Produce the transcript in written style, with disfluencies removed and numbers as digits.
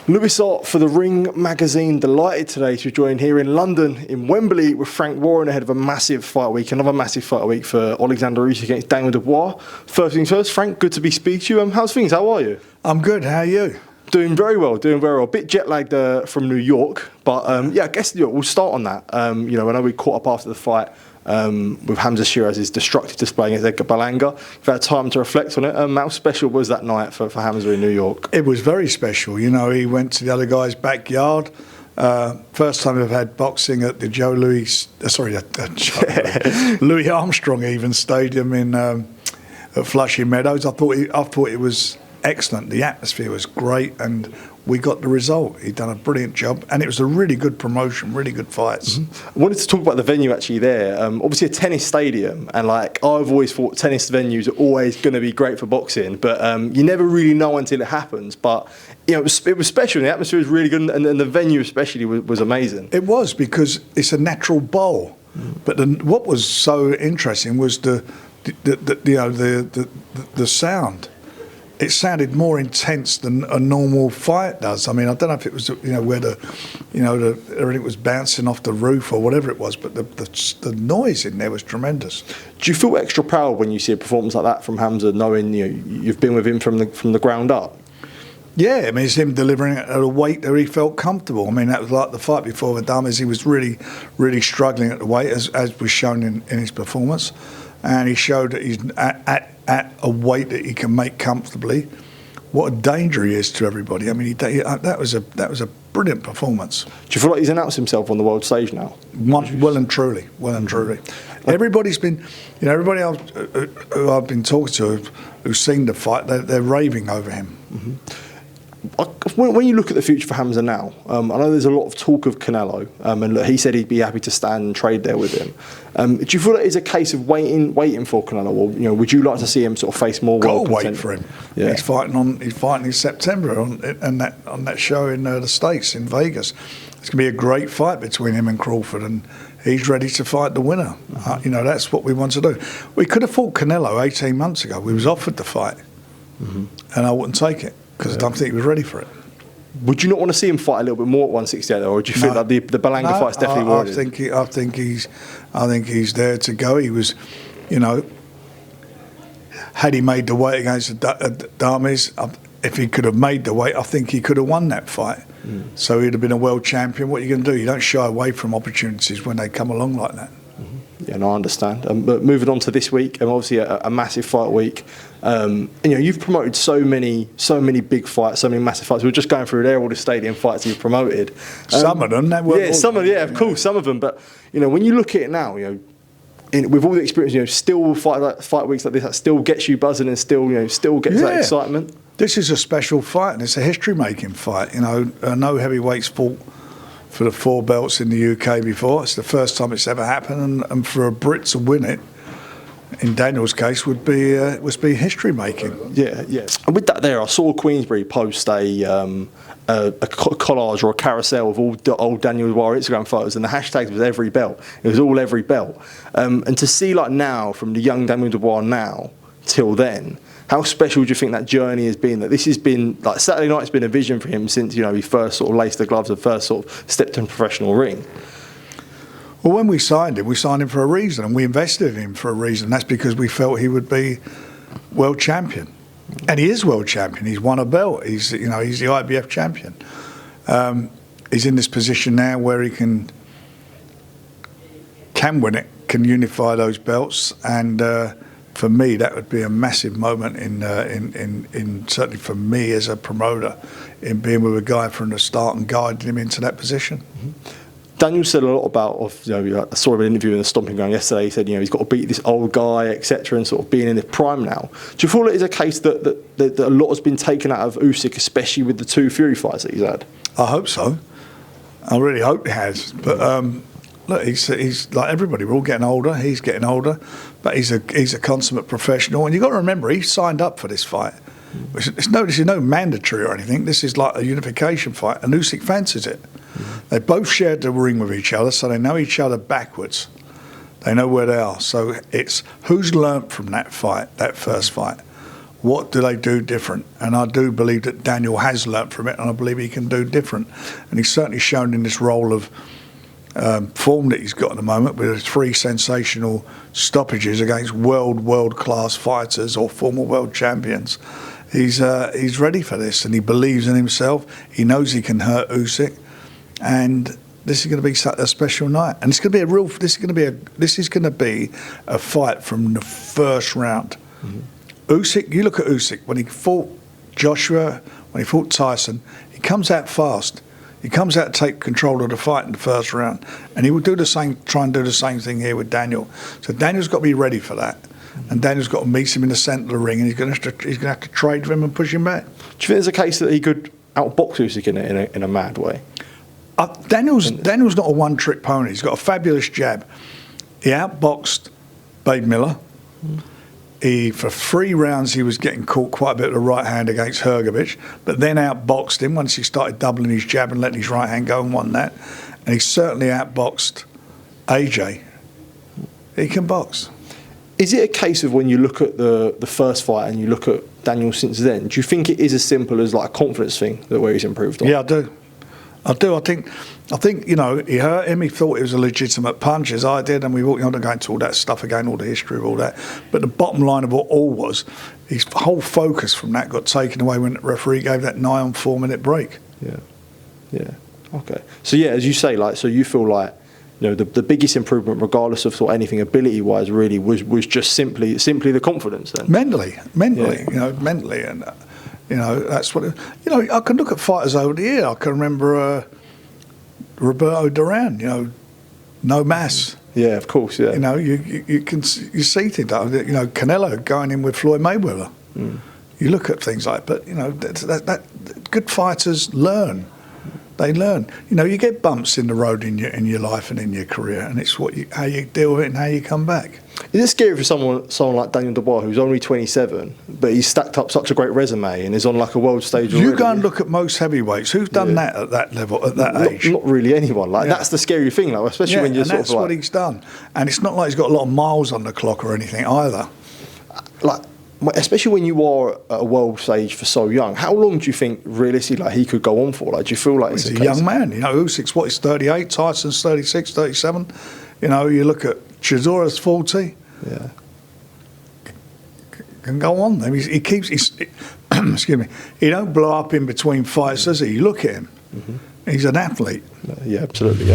Lewis Hart for the Ring magazine. Delighted today to join here in London, in Wembley, with Frank Warren ahead of a massive fight week. Another massive fight week for Oleksandr Usyk against Daniel Dubois. First things first, Frank, good to be speaking to you. How's things? How are you? I'm good. How are you? Doing very well, doing very well. A bit jet lagged from New York, but yeah, I guess we'll start on that. I know we caught up after the fight with Hamzah Sheeraz's destructive display against Edgar Berlanga. You've had time to reflect on it. How special was that night for Hamzah in New York? It was very special. You know, he went to the other guy's backyard. First time I've had boxing at the Louis Armstrong even stadium at Flushing Meadows. I thought it was excellent. The atmosphere was great, and we got the result. He'd done a brilliant job, and it was a really good promotion, really good fights. I wanted to talk about the venue actually there. Obviously a tennis stadium, and like I've always thought tennis venues are always going to be great for boxing, but you never really know until it happens. But it was special, and the atmosphere was really good, and the venue especially was amazing. It was, because it's a natural bowl. But what was so interesting was the sound. It sounded more intense than a normal fight does. I mean, I don't know if it was where everything was bouncing off the roof or whatever it was, but the noise in there was tremendous. Do you feel extra proud when you see a performance like that from Hamzah, knowing you've been with him from the ground up? Yeah, I mean, it's him delivering it at a weight that he felt comfortable. I mean, that was like the fight before with Dubois. He was really, really struggling at the weight, as was shown in his performance. And he showed that he's at a weight that he can make comfortably. What a danger he is to everybody. I mean, that was a brilliant performance. Do you feel like he's announced himself on the world stage now? Well and truly. Everybody's been, everybody who I've been talking to who's seen the fight, they're raving over him. When you look at the future for Hamzah now, I know there's a lot of talk of Canelo, and look, he said he'd be happy to stand and trade there with him. Do you feel like it's a case of waiting for Canelo, or would you like to see him sort of face more? Got to wait for him. Yeah. He's fighting in September on that show in the States in Vegas. It's going to be a great fight between him and Crawford, and he's ready to fight the winner. That's what we want to do. We could have fought Canelo 18 months ago. We was offered the fight, and I wouldn't take it, because I don't think he was ready for it. Would you not want to see him fight a little bit more at 168, or do you feel like the Berlanga fight's definitely worth it? I think he's there to go. He was, had he made the weight against Dubois, if he could have made the weight, I think he could have won that fight. So he'd have been a world champion. What are you going to do? You don't shy away from opportunities when they come along like that. Yeah, no, I understand. But moving on to this week, obviously a massive fight week. You've promoted so many big fights, so many massive fights. We were just going through there, all the stadium fights you've promoted. Some of them, of course, some of them. But when you look at it now, with all the experience, still fight weeks like this, that still gets you buzzing and still gets that excitement. This is a special fight, and it's a history-making fight. No heavyweights fought for the 4 belts in the UK before. It's the first time it's ever happened, and for a Brit to win it, in Daniel's case, would be history making. Yeah. And with that, I saw Queensbury post a collage or a carousel of all old Daniel Dubois Instagram photos, and the hashtags was every belt. It was all every belt. And to see now, from the young Daniel Dubois now till then, how special do you think that journey has been? That this has been, Saturday night's been a vision for him since he first sort of laced the gloves and first sort of stepped in a professional ring. Well, when we signed him for a reason, and we invested in him for a reason. That's because we felt he would be world champion, and he is world champion. He's won a belt. He's the IBF champion. He's in this position now where he can win it, can unify those belts, and for me, that would be a massive moment in certainly for me as a promoter, in being with a guy from the start and guiding him into that position. Daniel said a lot about, I saw an interview in the Stomping Ground yesterday. He said, he's got to beat this old guy, etc., and sort of being in his prime now. Do you feel it is a case that a lot has been taken out of Usyk, especially with the 2 Fury fights that he's had? I hope so. I really hope he has. But look, he's like everybody. We're all getting older. He's getting older, but he's a consummate professional. And you've got to remember, he signed up for this fight. This is no mandatory or anything. This is like a unification fight, and Usyk fancies it. They both shared the ring with each other, so they know each other backwards. They know where they are. So it's who's learnt from that fight, that first fight. What do they do different? And I do believe that Daniel has learnt from it, and I believe he can do different. And he's certainly shown in this role of form that he's got at the moment, with 3 sensational stoppages against world-class fighters or former world champions. He's ready for this, and he believes in himself. He knows he can hurt Usyk, and this is going to be a special night. And it's going to be a real. This is going to be a fight from the first round. Mm-hmm. Usyk, you look at Usyk when he fought Joshua, when he fought Tyson. He comes out fast. He comes out to take control of the fight in the first round, and he will do the same. Try and do the same thing here with Daniel. So Daniel's got to be ready for that, and Daniel's got to meet him in the centre of the ring, and he's going to have to trade with him and push him back. Do you think there's a case that he could outbox Usyk in a mad way? Daniel's not a one-trick pony. He's got a fabulous jab. He outboxed Babe Miller. For 3 rounds, he was getting caught quite a bit with the right hand against Hrgovic, but then outboxed him once he started doubling his jab and letting his right hand go and won that. And he certainly outboxed AJ. He can box. Is it a case of when you look at the first fight and you look at Daniel since then, do you think it is as simple as like a confidence thing that where he's improved on? Yeah, I do. I think, you know, he hurt him. He thought it was a legitimate punch, as I did, and we won't go into all that stuff again, all the history of all that. But the bottom line of it all was his whole focus from that got taken away when the referee gave that nigh on 4-minute break. Yeah. Okay. So yeah, as you say, like, so you feel like, you know, the biggest improvement, regardless of sort of anything ability-wise, really was just simply the confidence then. Mentally, and. You know, that's what. I can look at fighters over the year. I can remember Roberto Duran. You know, no mass. Yeah, of course. Yeah. You know, you see things like, you know, Canelo going in with Floyd Mayweather. You look at things like, but you know, that good fighters learn. They learn. You know, you get bumps in the road in your life and in your career, and it's how you deal with it and how you come back. Is it scary for someone like Daniel Dubois, who's only 27, but he's stacked up such a great resume and is on like a world stage already? You go and look at most heavyweights. Who's done that at that level, at that age? Not really anyone. Like that's the scary thing, like, especially when you're and sort that's of like, what he's done. And it's not like he's got a lot of miles on the clock or anything either. Like, especially when you are at a world stage for so young, how long do you think realistically like he could go on for? Like, do you feel like he's a young man? You know, Usyk's he's 38, Tyson's 36, 37. You know, you look at Chisora's 40. Yeah. Can go on. I mean, he keeps. Excuse me. He don't blow up in between fights, does he? You look at him. He's an athlete. Yeah, absolutely.